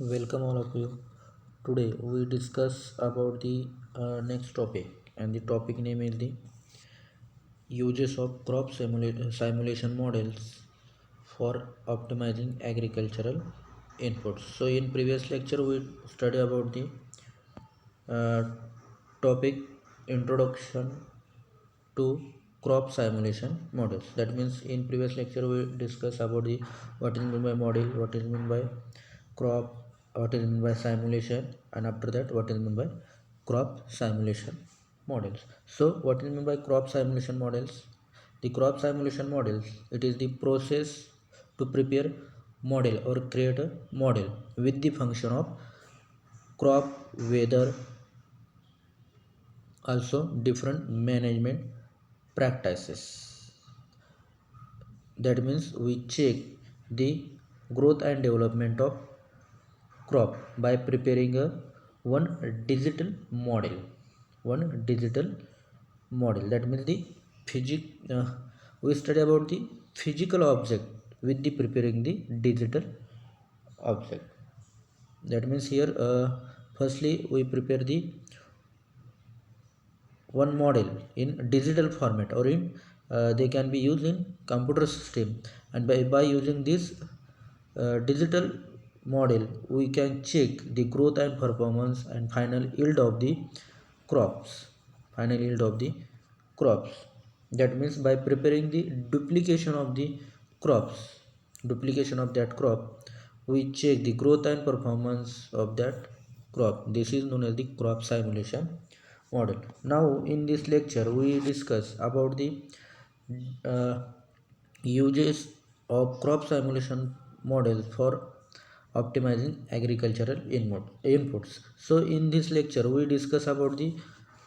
Welcome all of you. Today we discuss about the next topic, and the topic name is the uses of simulation models for optimizing agricultural inputs. So in previous lecture we study about the uh, topic introduction to crop simulation models. That means in previous lecture we discuss about the what is meant by model, what is meant by crop, what is meant by simulation, and after that what is meant by crop simulation models. So what is meant by crop simulation models? The crop simulation models, it is the process to prepare model or create a model with the function of crop, weather, also different management practices. That means we check the growth and development of crop by preparing a one digital model. One digital model, that means the physic we study about the physical object with the preparing the digital object. That means here firstly we prepare the one model in digital format, or in they can be used in computer system, and by using this digital model we can check the growth and performance and final yield of the crops. Final yield of the crops, that means by preparing the duplication of the crops, duplication of that crop, we check the growth and performance of that crop. This is known as the crop simulation model. Now in this lecture we discuss about the uh, uses of crop simulation models for optimizing agricultural inputs. So in this lecture we discuss about the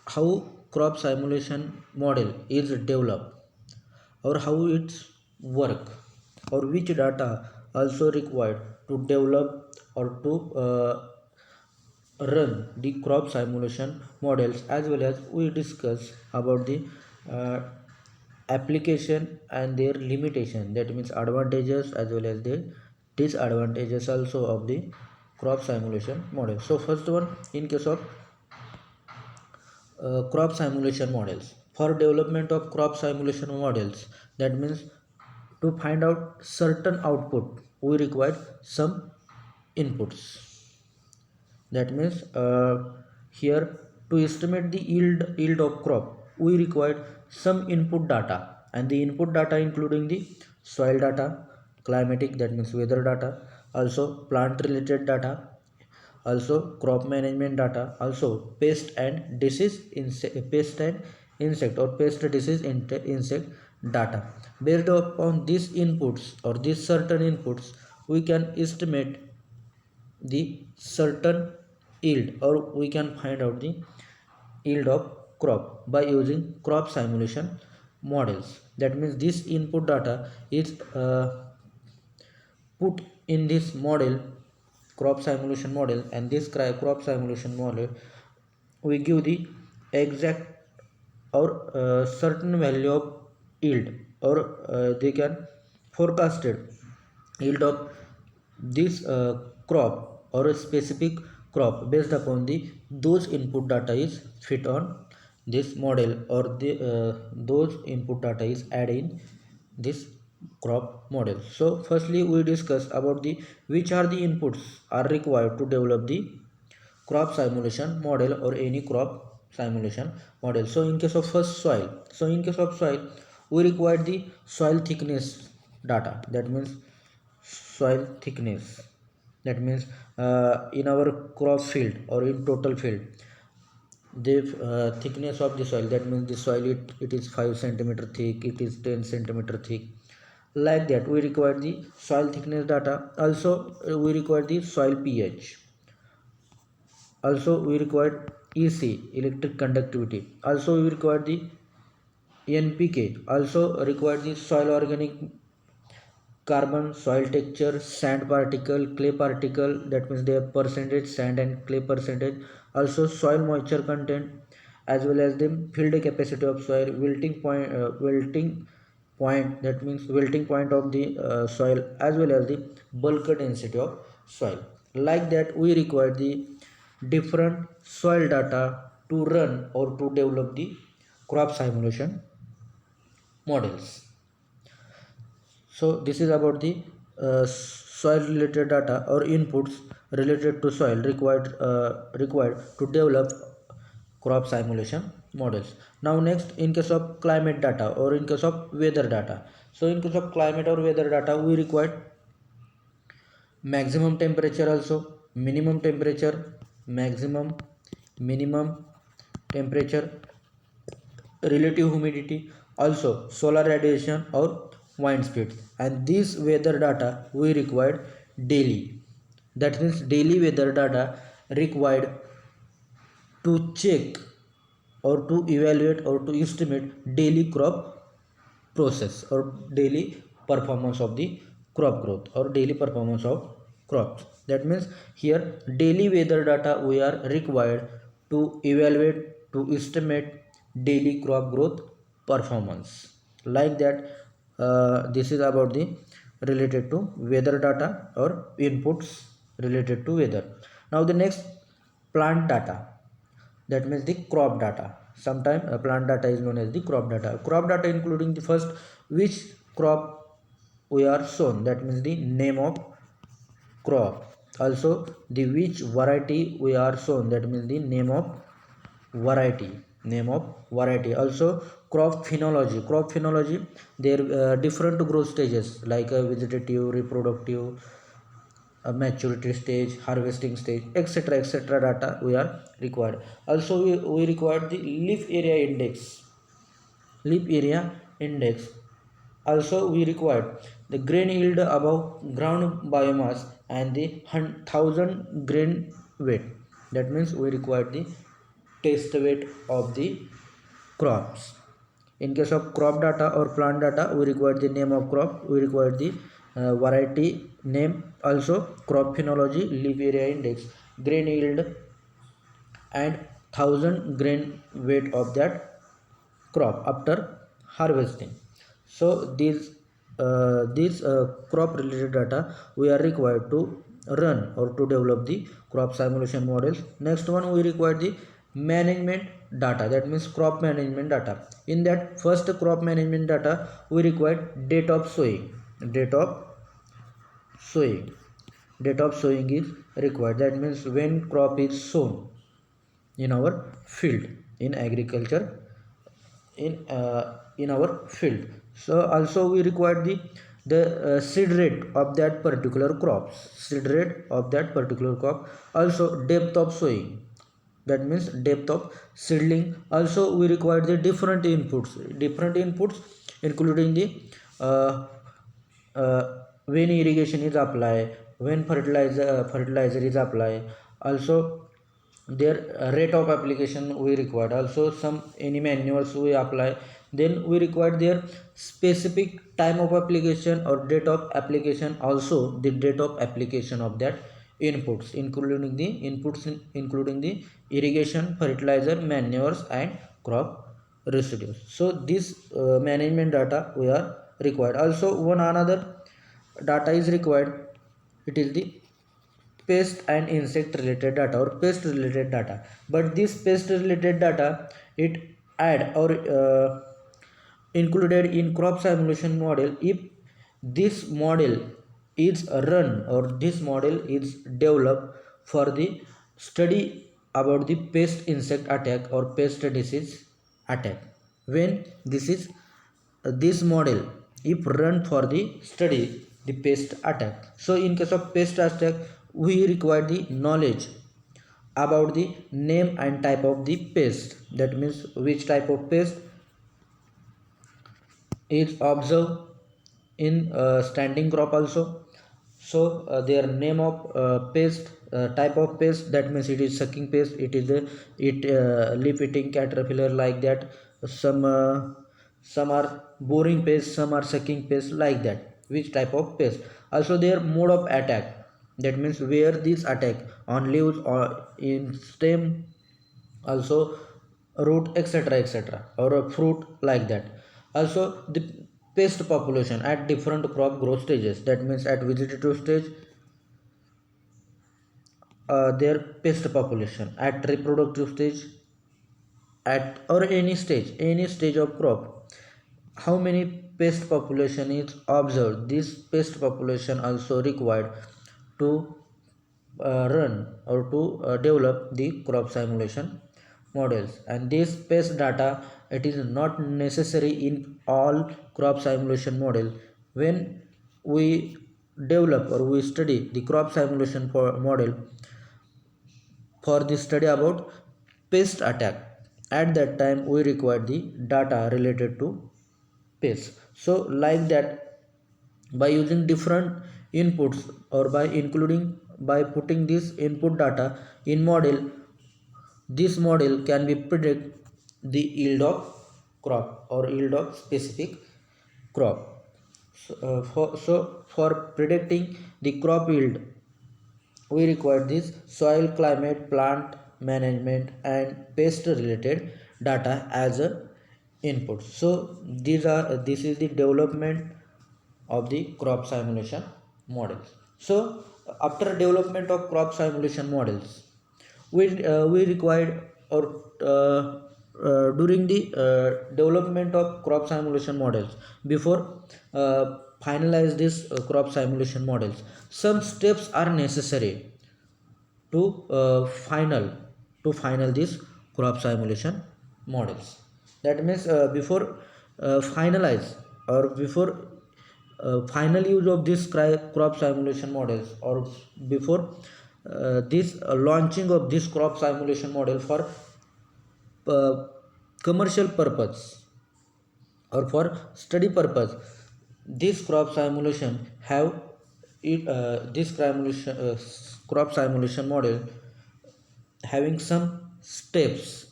how crop simulation model is developed, or how it's work, or which data also required to develop or to run the crop simulation models, as well as we discuss about the uh, application and their limitation. That means advantages as well as the disadvantages also of the crop simulation model. So first one, in case of crop simulation models, for development of crop simulation models, that means to find out certain output we require some inputs. That means here, to estimate the yield of crop we required some input data, and the input data including the soil data, climatic, that means weather data, also plant related data, also crop management data, also pest and disease pest and insect, or pest disease insect data. Based upon these inputs, or these certain inputs, we can estimate the certain yield, or we can find out the yield of crop by using crop simulation models. That means this input data is put in this model, crop simulation model, and this crop simulation model we give the exact or certain value of yield, or they can forecasted yield of this crop, or a specific crop, based upon the those input data is fit on this model, or the those input data is added in this crop model. So firstly we discuss about the which are the inputs are required to develop the crop simulation model, or any crop simulation model. So in case of first soil, so in case of soil we require the soil thickness data. That means soil thickness, that means in our crop field or in total field, the thickness of the soil, that means the soil, it is 5 centimeter thick, it is 10 centimeter thick, like that we require the soil thickness data. Also we require the soil pH. Also we require EC, electric conductivity. Also we require the NPK. Also require the soil organic carbon, soil texture, sand particle, clay particle, that means their percentage, sand and clay percentage. Also soil moisture content, as well as the field capacity of soil, wilting point, that means wilting point of the soil, as well as the bulk density of soil. Like that, we require the different soil data to run or to develop the crop simulation models. So this is about the soil related data or inputs related to soil required to develop crop simulation models. Now next, in case of climate data or in case of weather data. So in case of climate or weather data, we require maximum temperature, also minimum temperature, maximum, minimum temperature, relative humidity, also solar radiation or wind speeds. And this weather data we required daily. That means daily weather data required to check or to evaluate or to estimate daily crop process or daily performance of the crop growth or daily performance of crops. That means here daily weather data we are required to evaluate, to estimate daily crop growth performance. Like that, this is about the related to weather data or inputs related to weather. Now the next, plant data, that means the crop data. Sometimes plant data is known as the crop data. Crop data including the first, which crop we are sown, that means the name of crop. Also the which variety we are sown, that means the name of variety, name of variety. Also crop phenology, crop phenology, there different growth stages like vegetative, reproductive, maturity stage, harvesting stage, etc., etc. data we are required. Also we require the leaf area index, leaf area index. Also we required the grain yield above ground biomass and the 1000 grain weight. That means we require the test weight of the crops. In case of crop data or plant data, we require the name of crop, we require the variety name, also crop phenology, leaf area index, grain yield and 1000 grain weight of that crop after harvesting. So these crop related data we are required to run or to develop the crop simulation models. Next one, we require the management data, that means crop management data. In that first crop management data we require date of sowing, date of sowing, date of sowing is required. That means when crop is sown in our field, in agriculture, in our field. So also we require the seed rate of that particular crops, seed rate of that particular crop. Also depth of sowing, that means depth of seedling. Also we require the different inputs including the uh, when irrigation is applied, when fertilizer is applied. Also their rate of application we required. Also some any manures we apply, then we require their specific time of application or date of application. Also the date of application of that inputs including the irrigation, fertilizer, manures and crop residues. So this management data we are required. Also one another data is required, it is the pest and insect related data or pest related data. But this pest related data it add or included in crop simulation model if this model is run or this model is developed for the study about the pest insect attack or pest disease attack. When this model if run for the study the pest attack. So in case of pest attack we require the knowledge about the name and type of the pest, that means which type of pest is observed in standing crop also. So their name of pest, type of pest, that means it is sucking pest, it is a leaf eating caterpillar, like that. Some are boring pest, some are sucking pest, like that, which type of pest. Also their mode of attack, that means where this attack on leaves or in stem, also root, etc., etc., or a fruit, like that. Also the pest population at different crop growth stages, that means at vegetative stage, their pest population at reproductive stage, at or any stage of crop. How many pest population is observed? This pest population also required to run or to develop the crop simulation models. And this pest data, it is not necessary in all crop simulation model. When we develop or we study the crop simulation model for the study about pest attack, at that time we require the data related to pests. So like that, by using different inputs or by putting this input data in model, this model can be predict the yield of crop or yield of specific crop. So for predicting the crop yield, we require this soil, climate, plant management and pest related data as a input. So this is the development of the crop simulation models. So after development of crop simulation models, we required or during the development of crop simulation models, before finalize this crop simulation models, some steps are necessary to final this crop simulation models. That means before finalize or before final use of this crop simulation models, or before this launching of this crop simulation model for uh, commercial purpose or for study purpose, this crop simulation have it this crop simulation model having some steps.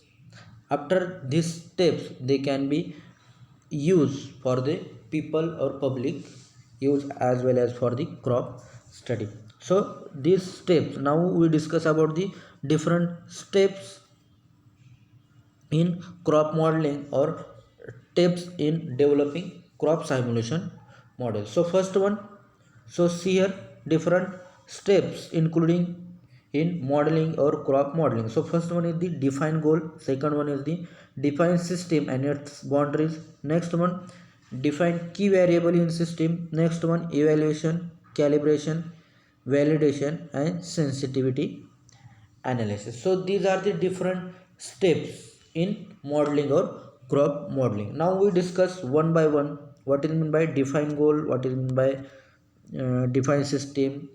After these steps, they can be used for the people or public use as well as for the crop study. So these steps, now we discuss about the different steps in crop modeling or tips in developing crop simulation model. So first one, so see here different steps including in modeling or crop modeling. So first one is the define goal, second one is the define system and its boundaries, next one define key variable in system, next one evaluation, calibration, validation and sensitivity analysis. So these are the different steps in modeling or crop modeling. Now we discuss one by one what is meant by define goal, what is meant by define system,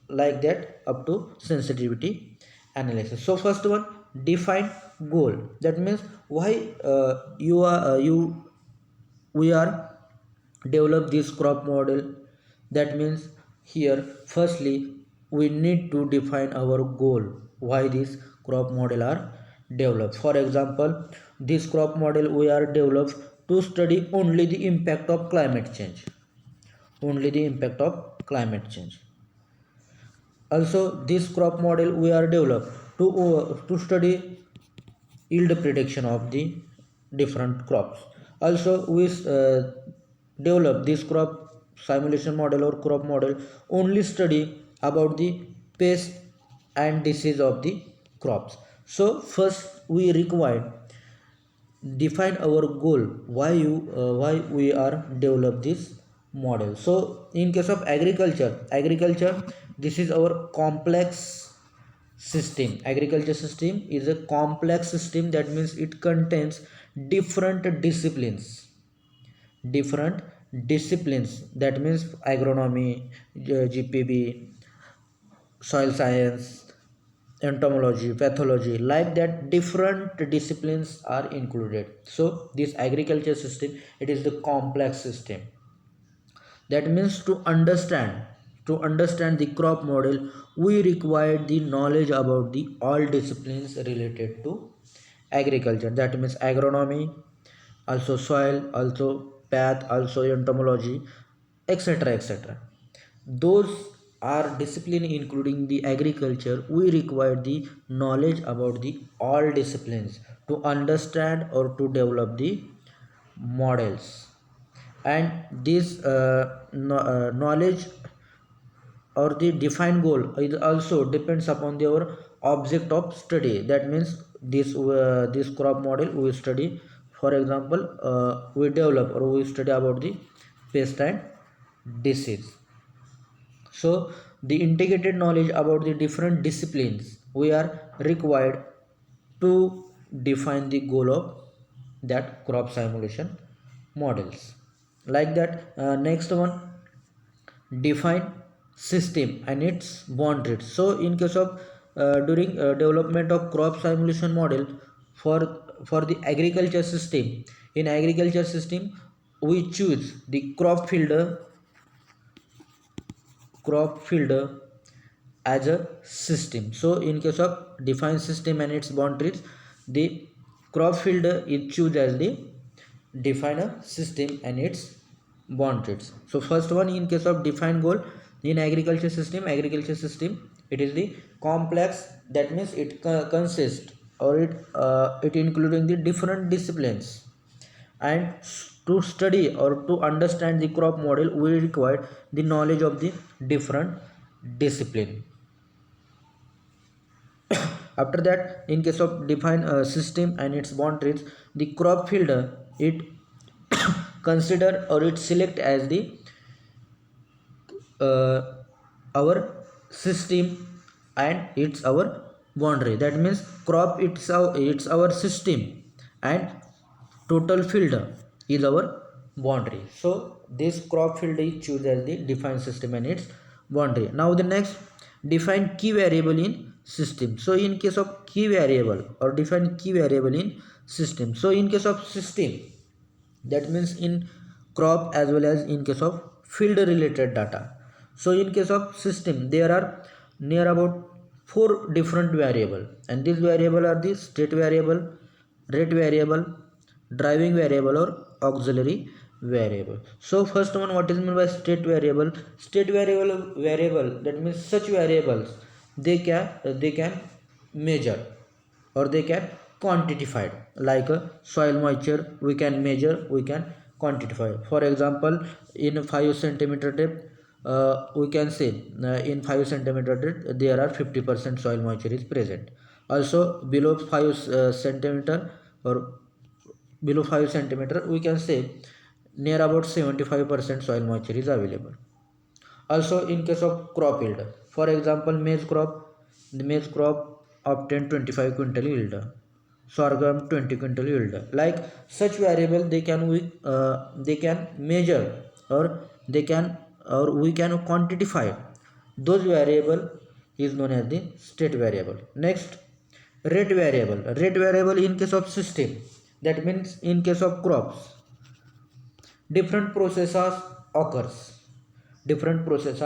like that up to sensitivity analysis. So first one, define goal. That means why you we are develop this crop model. That means here firstly we need to define our goal, why this crop model are developed. For example, this crop model we are developed to study only the impact of climate change, only the impact of climate change. Also this crop model we are developed to study yield prediction of the different crops. Also we develop this crop simulation model or crop model only study about the pest and disease of the crops. So first we require define our goal, why we are develop this model. So in case of agriculture, this is our complex system. Agriculture system is a complex system. That means it contains different disciplines, different disciplines. That means agronomy, gpb, soil science, entomology, pathology, like that different disciplines are included. So this agriculture system, it is the complex system. That means to understand the crop model, we require the knowledge about the all disciplines related to agriculture. That means agronomy, also soil, also path, also entomology, etc, etc. Those are discipline including the agriculture. We require the knowledge about the all disciplines to understand or to develop the models. And this knowledge or the defined goal it also depends upon our object of study. That means this crop model we study, for example, we develop or we study about the pest and disease. So the integrated knowledge about the different disciplines we are required to define the goal of that crop simulation models. Like that, next one, define system and its boundaries. So in case of during development of crop simulation model for the agriculture system, in agriculture system we choose the crop fielder as a system. So in case of define system and its boundaries, the crop fielder is choose as the definer system and its boundaries. So first one, in case of define goal in agriculture system it is the complex. That means it consists or it including the different disciplines, and to study or to understand the crop model we require the knowledge of the different discipline. After that, in case of define a system and its boundaries, the crop fielder it consider or it select as the uh, our system and it's our boundary. That means crop it's our system and total fielder is our boundary. So this crop fielder is choose as the define system and its boundary. Now the next, define key variable in system. So in case of key variable or define key variable in system, so in case of system, that means in crop as well as in case of field related data. So in case of system there are near about four different variable, and these variable are the state variable, rate variable, driving variable or auxiliary variable. So first one, what is meant by state variable? State variable that means such variables they can measure or they can quantified, like soil moisture we can measure, we can quantify. For example, in 5 centimeter depth, we can say in 5 centimeter depth there are 50% soil moisture is present. Also below 5 centimeter or below 5 centimeter we can say near about 75% soil moisture is available. Also in case of crop yield, for example maize crop, the maize crop obtain 25 quintal yield, sorghum 20 quintal yield. Like such variable they can measure or they can or we can quantify those variable is known as the state variable. Next, rate variable in case of system, that means in case of crops different processes occurs, different process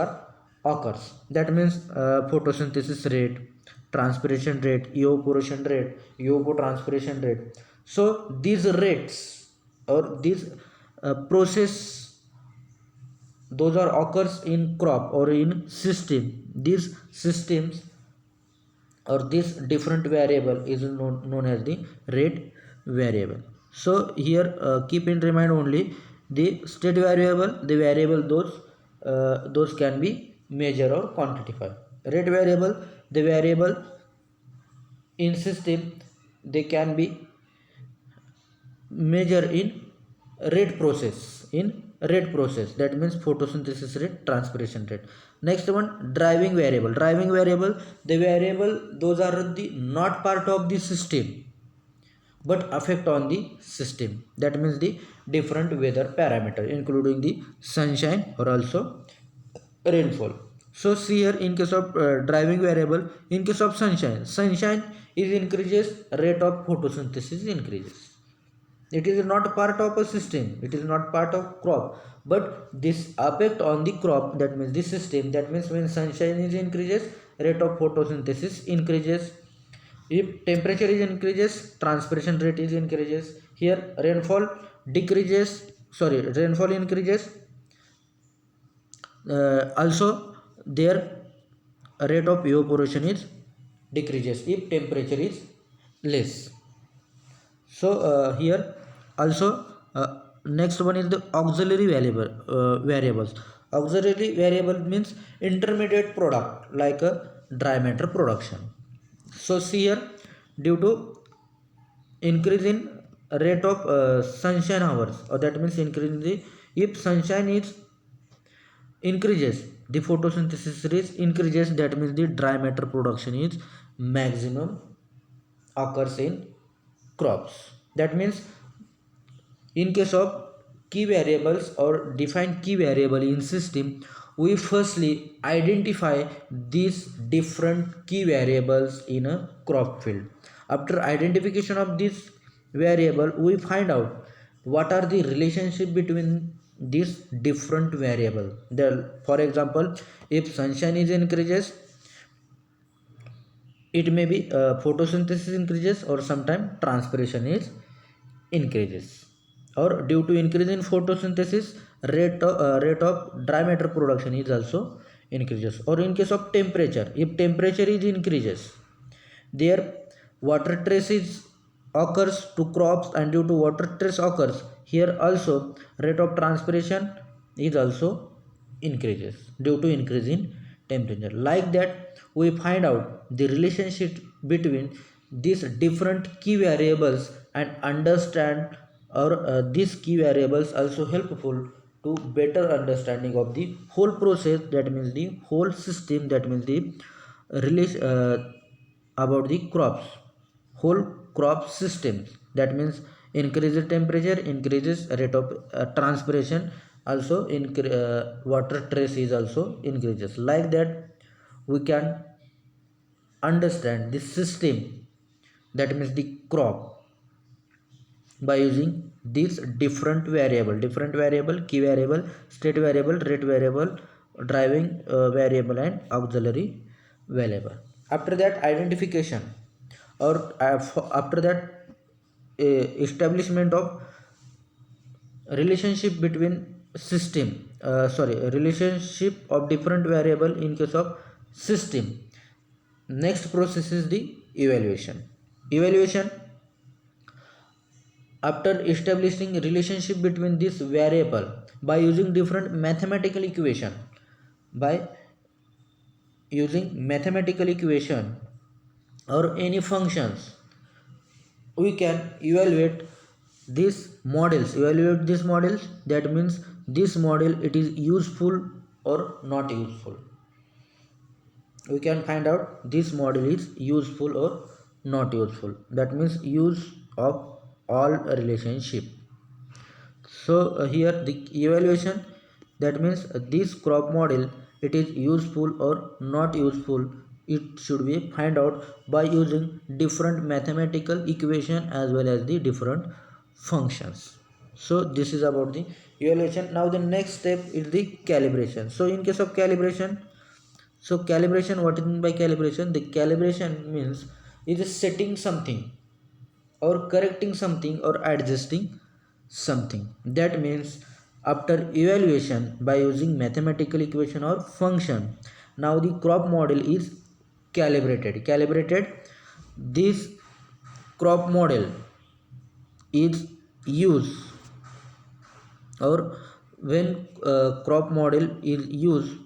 occurs. That means photosynthesis rate, transpiration rate, evaporation rate, evapotranspiration rate. So these rates or these process, those are occurs in crop or in system. These systems or this different variable is known as the rate variable. So here keep in mind only the state variable, the variable those can be measure or quantify. Rate variable, the variable in system they can be measure in rate process, that means photosynthesis rate, transpiration rate. Next one, driving variable, the variable those are the not part of the system but affect on the system. That means the different weather parameter including the sunshine or also rainfall. So see here, in case of driving variable, in case of sunshine is increases, rate of photosynthesis increases. It is not part of a system, it is not part of crop, but this affect on the crop, that means the system. That means when sunshine is increases, rate of photosynthesis increases. If temperature is increases, transpiration rate is increases. Here rainfall decreases, sorry, rainfall increases, also their rate of evaporation is decreases if temperature is less. So here also next one is the auxiliary variables. Auxiliary variable means intermediate product like a dry matter production. So see here, due to increase in rate of sunshine hours, or that means increase in the, if sunshine is increases, the photosynthesis rate increases, that means the dry matter production is maximum occurs in crops. That means in case of key variables or define key variable in system, we firstly identify these different key variables in a crop field. After identification of this variable, we find out what are the relationship between these different variable. For example, if sunshine is increases, it may be photosynthesis increases, or sometime transpiration is increases, or due to increase in photosynthesis, rate of dry matter production is also increases. Or in case of temperature, if temperature is increases, there water traces occurs to crops, and due to water trace occurs, here also rate of transpiration is also increases due to increase in temperature. Like that, we find out the relationship between these different key variables and understand, or these key variables also helpful to better understanding of the whole process, that means the whole system, that means the relation about the crops, whole crop systems. That means increases temperature, increases rate of transpiration, also water trace is also increases. Like that, we can understand the system, that means the crop, by using these different variable, key variable, state variable, rate variable, driving variable, and auxiliary variable. After that, identification, or after that, establishment of relationship between relationship of different variable in case of system. Next process is the evaluation. After establishing relationship between this variable by using different mathematical equation, by using mathematical equation or any functions, we can evaluate these models. That means this model, it is useful or not useful. We can find out this model is useful or not useful. That means use of all relationship. So here the evaluation, that means this crop model, it is useful or not useful, it should be find out by using different mathematical equation as well as the different functions. So this is about the evaluation. Now the next step is the calibration. So in case of calibration, what is meant by calibration? The calibration means is setting something, or correcting something, or adjusting something. That means after evaluation by using mathematical equation or function, now the crop model is calibrated. This crop model is used, or when crop model is used,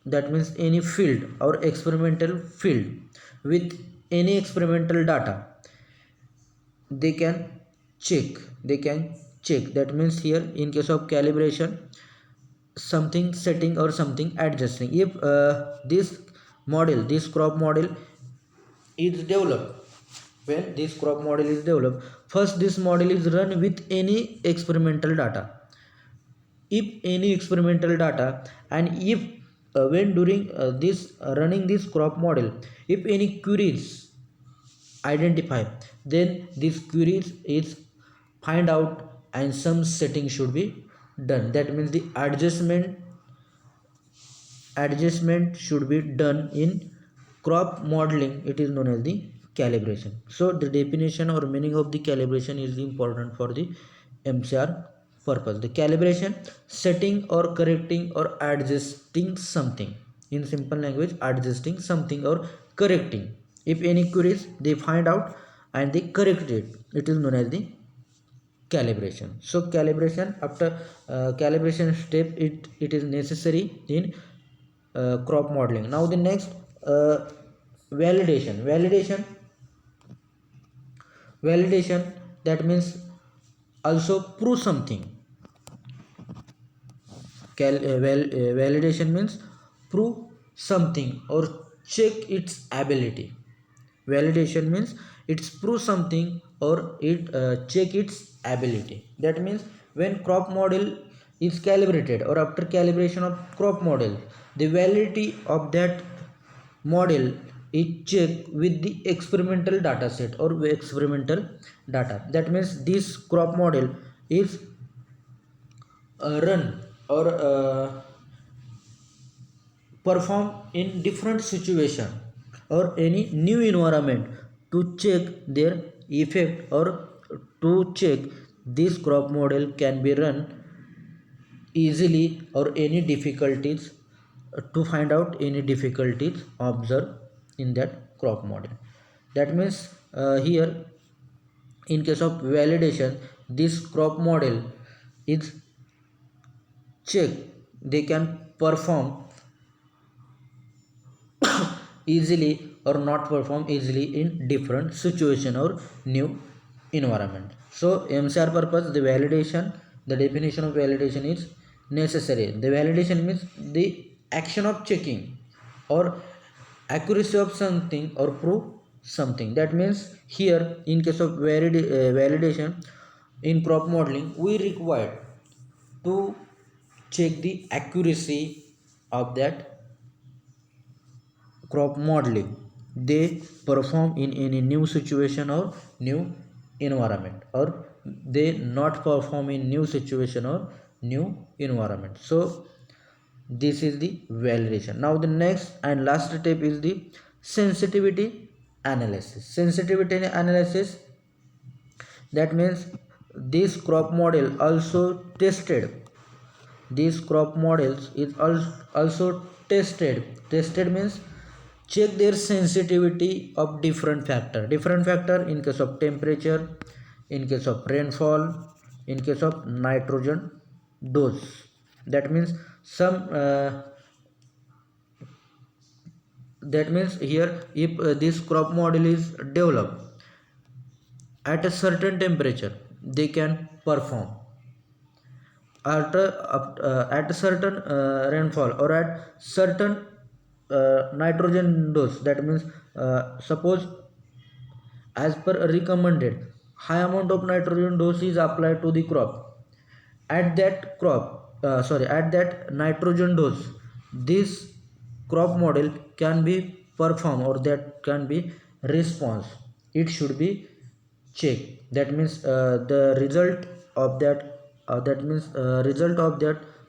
that means any field or experimental field with any experimental data, they can check. That means here in case of calibration, something setting or something adjusting. If this crop model is developed, when this crop model is developed, first this model is run with any experimental data. If any experimental data, and if when during this running this crop model, if any queries identify, then this queries is find out, and some setting should be done. That means the adjustment should be done in crop modeling. It is known as the calibration. So the definition or meaning of the calibration is important for the MCR purpose. The calibration, setting or correcting or adjusting something. In simple language, adjusting something or correcting. If any queries they find out and they correct it, it is known as the calibration. So calibration, after calibration step, it is necessary in crop modeling. Now the next, uh, validation, that means also prove something. Validation means prove something or check its ability. Validation means it's prove something or it check its ability. That means when crop model is calibrated, or after calibration of crop model, the validity of that model is checked with the experimental data set or experimental data. That means this crop model is run or perform in different situation or any new environment to check their effect, or to check this crop model can be run easily, or any difficulties, to find out any difficulties observed in that crop model. That means here, in case of validation, this crop model is checked, they can perform easily or not perform easily in different situation or new environment. So MCR purpose, the validation, the definition of validation is necessary. The validation means the action of checking or accuracy of something or prove something. That means here, in case of validation in crop modeling, we require to check the accuracy of that crop modeling they perform in any new situation or new environment, or they not perform in new situation or new environment. So this is the validation. Now the next and last step is the sensitivity analysis. Sensitivity analysis, that means this crop model also tested, these crop models is also tested means check their sensitivity of different factor, in case of temperature, in case of rainfall, in case of nitrogen dose. That means some that means here, if this crop model is developed at a certain temperature, they can perform at a certain rainfall, or at certain nitrogen dose. That means suppose, as per recommended, high amount of nitrogen dose is applied to the crop. At that at that nitrogen dose, this crop model can be performed, or that can be response, it should be checked. That means the result of that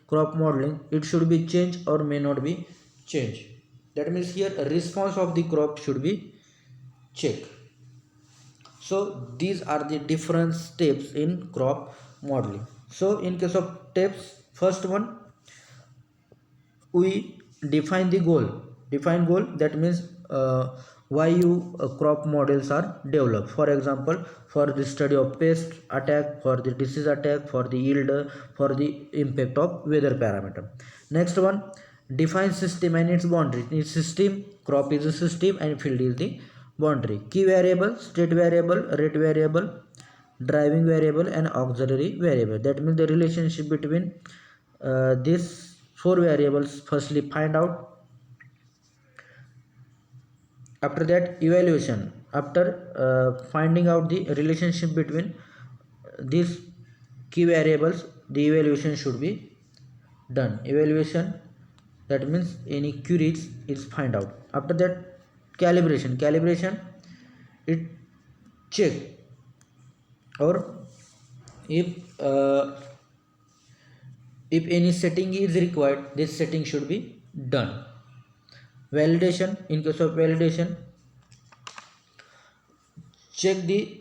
crop modeling, it should be changed or may not be changed. That means here a response of the crop should be checked. So these are the different steps in crop modeling. So in case of steps, first one, we define goal. That means why you crop models are developed. For example, for the study of pest attack, for the disease attack, for the yield, for the impact of weather parameter. Next one, define system and its boundary. In system, crop is a system and field is the boundary. Key variable, state variable, rate variable, driving variable, and auxiliary variable. That means the relationship between these four variables. Firstly find out, after that evaluation. After finding out the relationship between these key variables, the evaluation should be done. Evaluation, that means any queries is find out. After that calibration, it check, or if any setting is required, this setting should be done. Validation, in case of validation, check the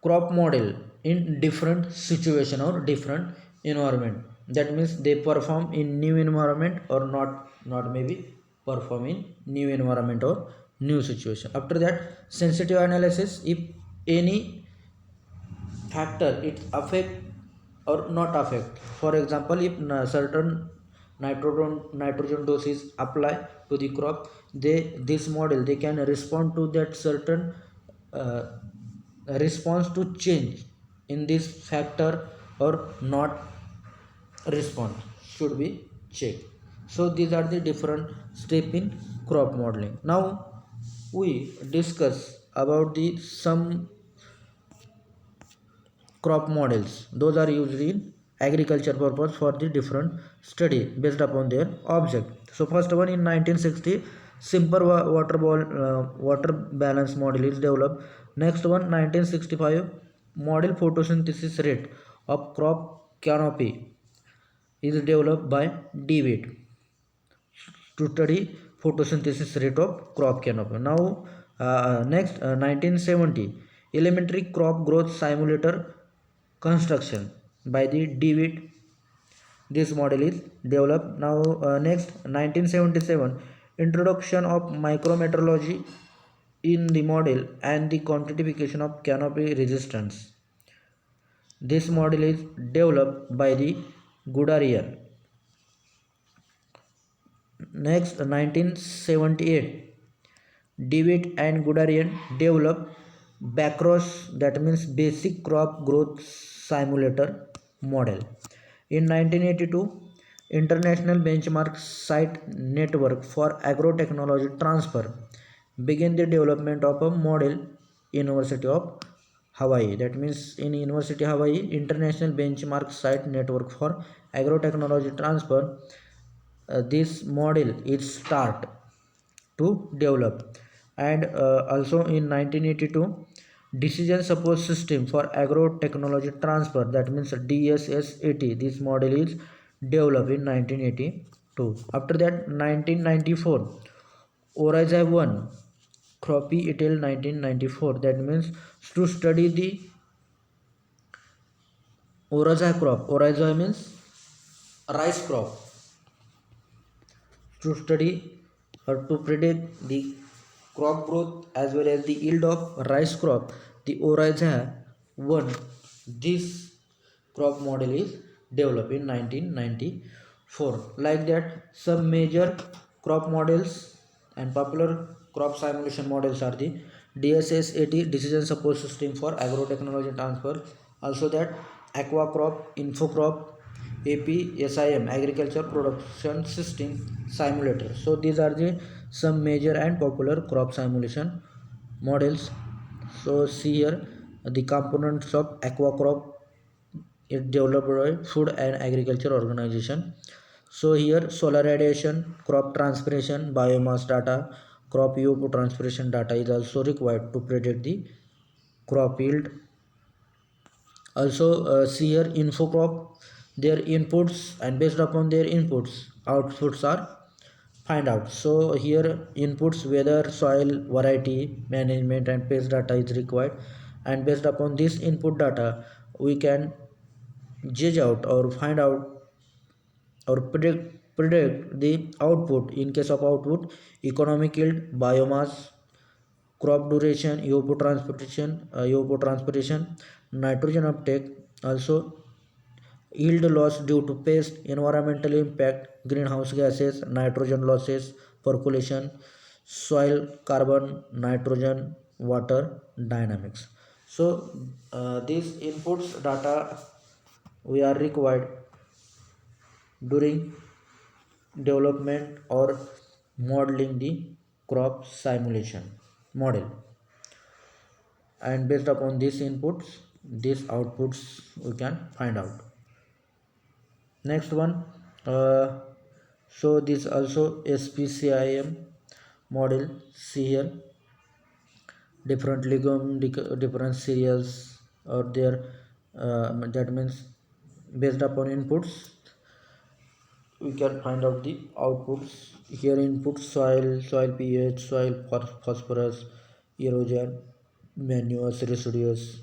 crop model in different situation or different environment. That means they perform in new environment or not maybe perform in new environment or new situation. After that sensitive analysis, if any factor it affect or not affect. For example, if certain nitrogen dose is applied to the crop, this model they can respond to that certain uh, response to change in this factor or not respond should be checked. So these are the different step in crop modeling. Now we discuss about the some crop models. Those are used in agriculture purpose for the different study based upon their object. So first one in 1960, simple water balance model is developed. Next one 1965, model photosynthesis rate of crop canopy is developed by DeWitt to study photosynthesis rate of crop canopy. Now next 1970, elementary crop growth simulator construction by the DeWitt. This model is developed. Now next 1977, introduction of micrometeorology in the model and the quantification of canopy resistance. This model is developed by the Guderian. Next 1978, DeWitt and Guderian developed BACROS, that means basic crop growth simulator model. In 1982, International Benchmark Site Network for Agrotechnology Transfer began the development of a model in University of Hawaii. That means in University of Hawaii, International Benchmark Site Network for Agrotechnology Transfer, this model is start to develop. And also in 1982, decision support system for agro technology transfer, that means DSS80, this model is developed in 1982. After that 1994, Oriza 1 Croppy Etel 1994, that means to study the Oriza crop. Oriza means rice crop. To study or to predict the crop growth as well as the yield of rice crop, the Oriza 1, this crop model is developed in 1994. Like that, some major crop models and popular crop simulation models are the DSS80, decision support system for agro technology transfer. Also that aqua crop, info crop, APSIM, agriculture production system simulator. So these are the some major and popular crop simulation models. So see here the components of aqua crop is developed by Food and Agriculture Organization. So here solar radiation, crop transpiration, biomass data, crop evapotranspiration data is also required to predict the crop yield. Also see here info crop, their inputs, and based upon their inputs outputs are find out. So here inputs, weather, soil, variety management and pest data is required, and based upon this input data we can judge out or find out or predict the output. In case of output, economic yield, biomass, crop duration, evapotranspiration, nitrogen uptake, also yield loss due to pest, environmental impact, greenhouse gases, nitrogen losses, percolation, soil carbon, nitrogen, water dynamics. So these inputs data we are required during development or modeling the crop simulation model, and based upon these inputs these outputs we can find out. Next one, so this also SPCIM model. See here different legume, different cereals or their that means based upon inputs we can find out the outputs. Here input soil pH, soil phosphorus, erosion, manures, residues,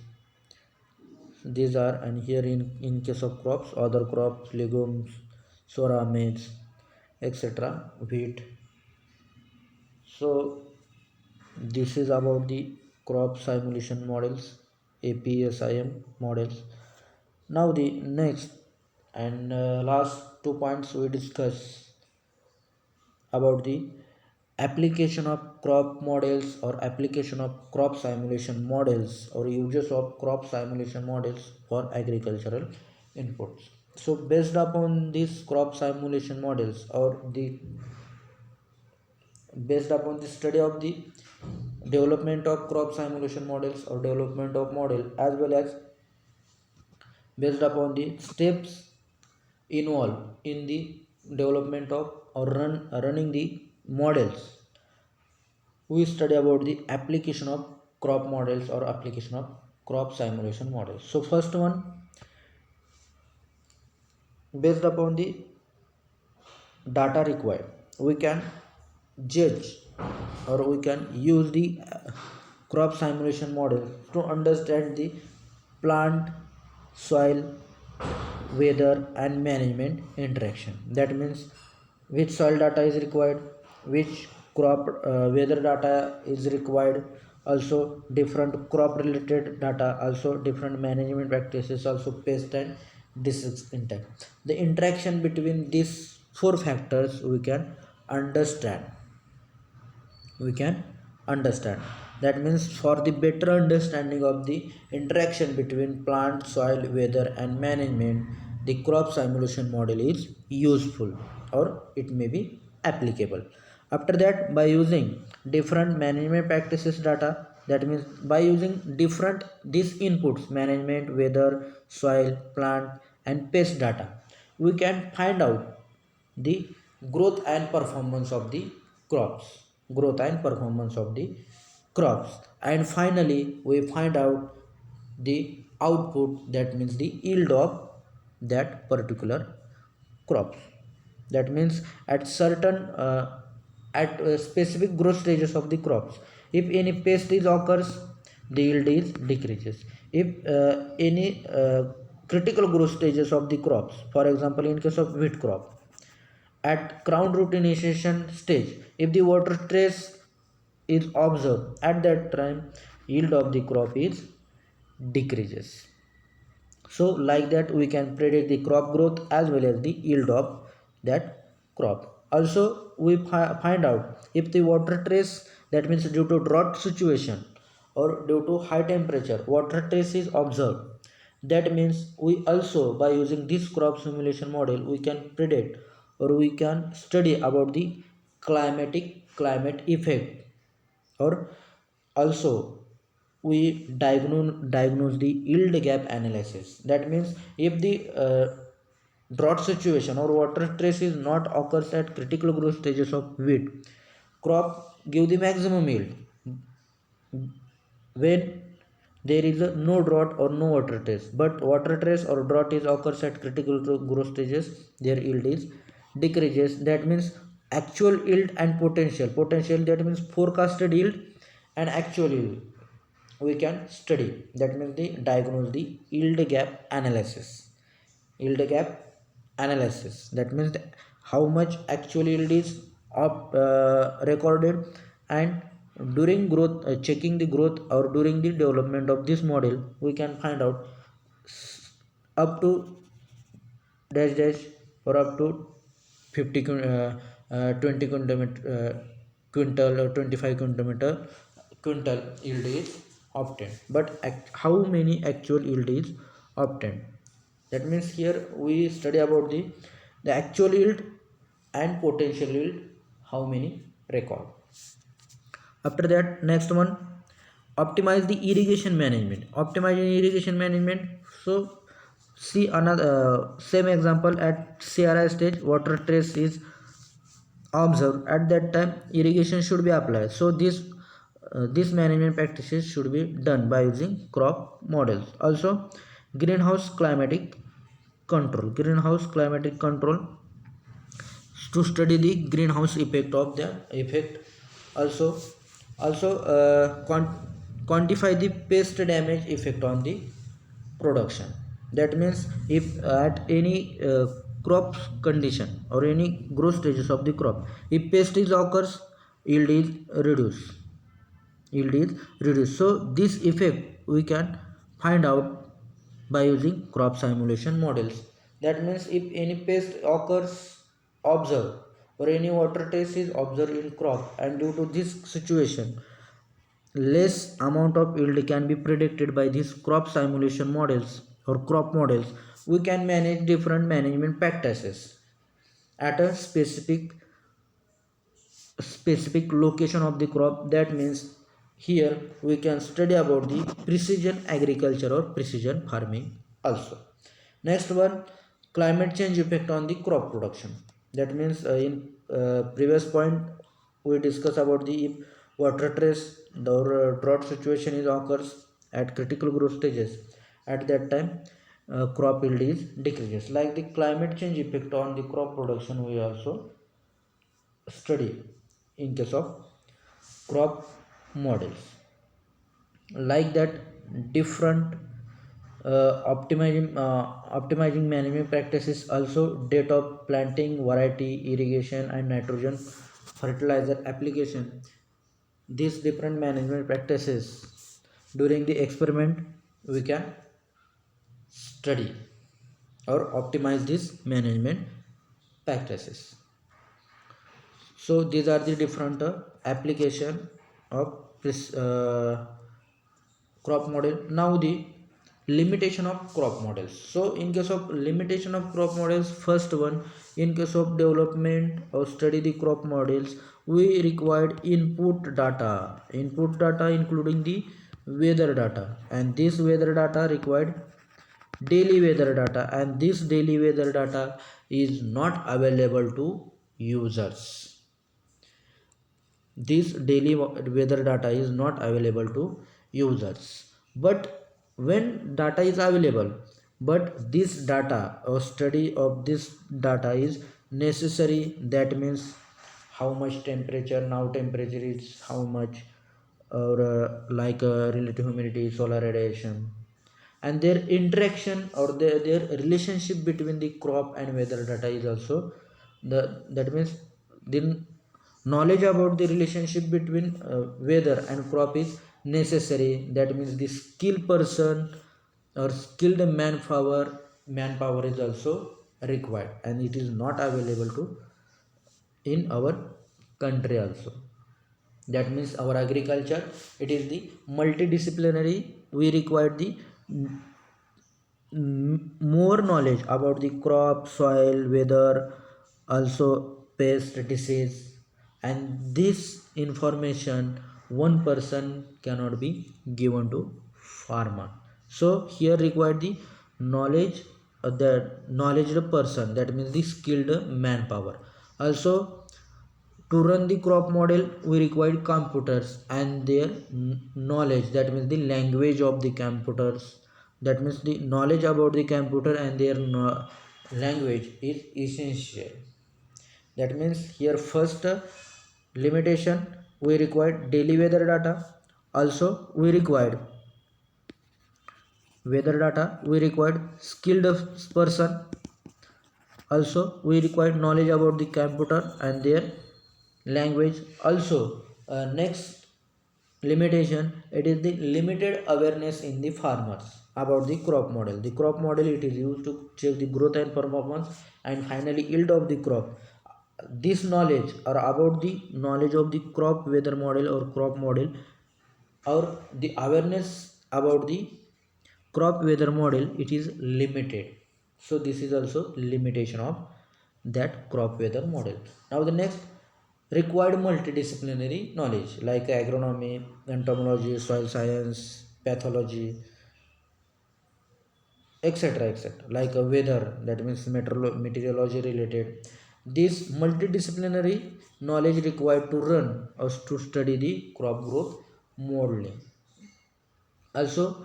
these are. And here in case of crops, other crops, legumes, soya, maize, etc., wheat. So this is about the crop simulation models. APSIM models. Now the next and last 2 points we discuss about the application of crop models or application of crop simulation models or uses of crop simulation models for agricultural inputs. So based upon these crop simulation models or the based upon the study of the development of crop simulation models or development of model, as well as based upon the steps involved in the development of or running the models, we study about the application of crop models or application of crop simulation models. So first one, based upon the data required, we can judge or we can use the crop simulation model to understand the plant, soil, weather and management interaction. That means which soil data is required, which crop weather data is required, also different crop related data, also different management practices, also pest and disease intact. The interaction between these four factors understand we can understand. That means for the better understanding of the interaction between plant, soil, weather and management, the crop simulation model is useful or it may be applicable. After that, by using different management practices data, that means by using different these inputs, management, weather, soil, plant and pest data, we can find out the growth and performance of the crops growth and performance of the crops, and finally we find out the output, that means the yield of that particular crop. That means at certain specific growth stages of the crops, if any pest is occurs, the yield is decreases. If any critical growth stages of the crops, for example in case of wheat crop, at crown root initiation stage, if the water trace is observed, at that time yield of the crop is decreases. So like that we can predict the crop growth as well as the yield of that crop. Also we find out if the water trace, that means due to drought situation or due to high temperature water trace is observed, that means we also by using this crop simulation model we can predict or we can study about the climate effect, or also we diagnose the yield gap analysis. That means if the drought situation or water stress is not occurs at critical growth stages of wheat crop, give the maximum yield when there is no drought or no water trace, but water trace or drought is occurs at critical growth stages, their yield is decreases. That means actual yield and potential, that means forecasted yield and actual yield we can study. That means the diagnose the yield gap analysis. That means how much actual yield is recorded, and during growth checking the growth or during the development of this model we can find out up to dash dash or up to 20 quintal or 25 quintal yield is obtained, but how many actual yield is obtained. That means here we study about the actual yield and potential yield, how many record. After that, next one, optimize the irrigation management. So see another same example, at CRI stage water trace is observed, at that time irrigation should be applied. So this management practices should be done by using crop models. Also greenhouse climatic control to study the greenhouse effect of the effect. Also quantify the pest damage effect on the production. That means if at any crop condition or any growth stages of the crop, if pest is occurs, yield is reduced. So this effect we can find out by using crop simulation models. That means if any pest occurs observed or any water test is observed in crop, and due to this situation less amount of yield can be predicted by these crop simulation models or crop models, we can manage different management practices at a specific location of the crop. That means here we can study about the precision agriculture or precision farming also. Next one, climate change effect on the crop production. That means in previous point we discuss about the if water stress or drought situation is occurs at critical growth stages, at that time crop yield is decreases. Like the climate change effect on the crop production we also study in case of crop models. Like that different optimizing management practices also, date of planting, variety, irrigation and nitrogen fertilizer application. These different management practices during the experiment we can study or optimize these management practices. So these are the different application of this crop model. Now the limitation of crop models. So in case of limitation of crop models, first one, in case of development or study the crop models, we required input data including the weather data, and this weather data required daily weather data, and this daily weather data is not available to users. This daily weather data is not available to users. But when data is available, but this data or study of this data is necessary. That means how much temperature, now temperature is how much, or relative humidity, solar radiation, and their interaction or their relationship between the crop and weather data is also that means the knowledge about the relationship between weather and crop is necessary. That means the skilled person or skilled manpower is also required, and it is not available to in our country also. That means our agriculture, it is the multidisciplinary. We require the more knowledge about the crop, soil, weather, also pest, disease, and this information one person cannot be given to farmer. So here required the knowledge, the knowledgeable person, that means the skilled manpower. Also to run the crop model we required computers and their knowledge, that means the language of the computers. That means the knowledge about the computer and their language is essential. That means here first limitation, we required daily weather data. Also we required weather data, we required skilled person. Also we required knowledge about the computer and their language. Also next limitation, it is the limited awareness in the farmers about the crop model. The crop model, it is used to check the growth and performance and finally yield of the crop. This knowledge or about the knowledge of the crop weather model or crop model, or the awareness about the crop weather model, it is limited. So this is also limitation of that crop weather model. Now the next, required multidisciplinary knowledge like agronomy, entomology, soil science, pathology, etc, etc, like a weather, that means meteorology related. This multidisciplinary knowledge required to run or to study the crop growth modeling. Also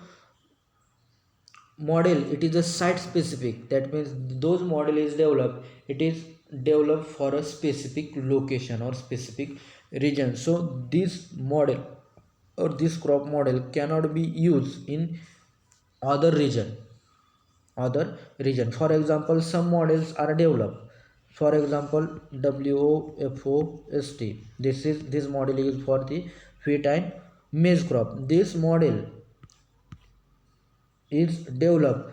model, it is a site specific. That means those model is developed, it is developed for a specific location or specific region. So this model or this crop model cannot be used in other region. For example, some models are developed, for example WOFOST. This model is for the wheat and maize crop. This model is developed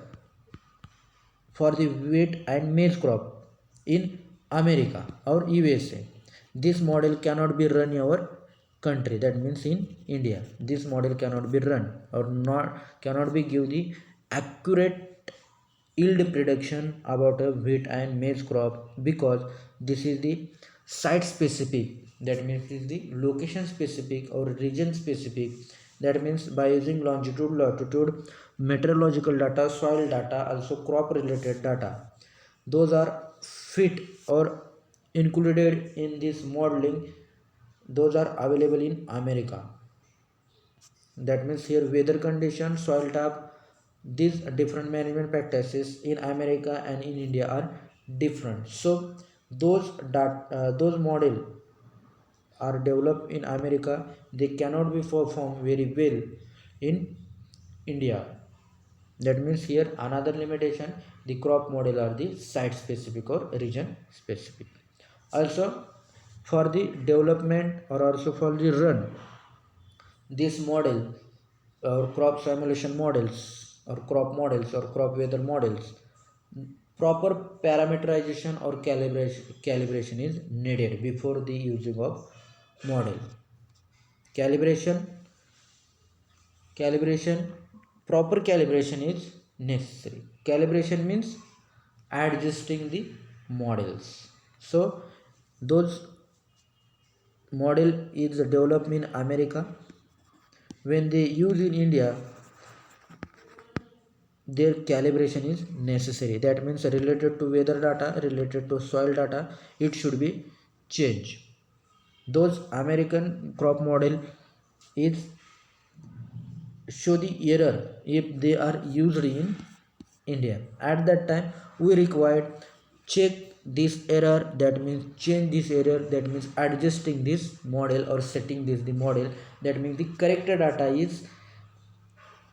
for the wheat and maize crop in America or USA. This model cannot be run in our country, that means in India. This model cannot be run or not cannot be give the accurate yield prediction about a wheat and maize crop, because this is the site specific, that means it is the location specific or region specific. That means by using longitude, latitude, meteorological data, soil data, also crop related data, those are fit or included in this modeling, those are available in America. That means here weather condition, soil type, these different management practices in America and in India are different. So those model are developed in America, they cannot be performed very well in India. That means here another limitation, the crop model are the site specific or region specific. Also for the development or also for the run this model or crop simulation models or crop weather models, proper parameterization or calibration is needed before the using of model. Calibration calibration proper calibration is necessary. Calibration means adjusting the models. So those model is developed in America. When they use in India, their calibration is necessary. That means related to weather data, related to soil data, it should be changed. Those American crop model is show the error if they are used in India. At that time we required check this error, that means change this error, that means adjusting this model or setting this the model, that means the correct data is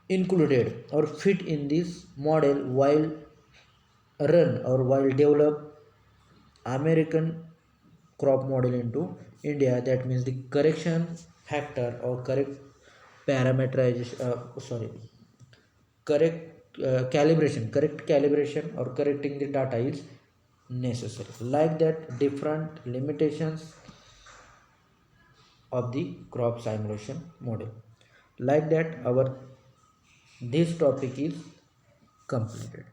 included or fit in this model while run or while develop American crop model into India. That means the correction factor or correct parameterization correct calibration or correcting the data is necessary. Like that different limitations of the crop simulation model. Like that our this topic is completed.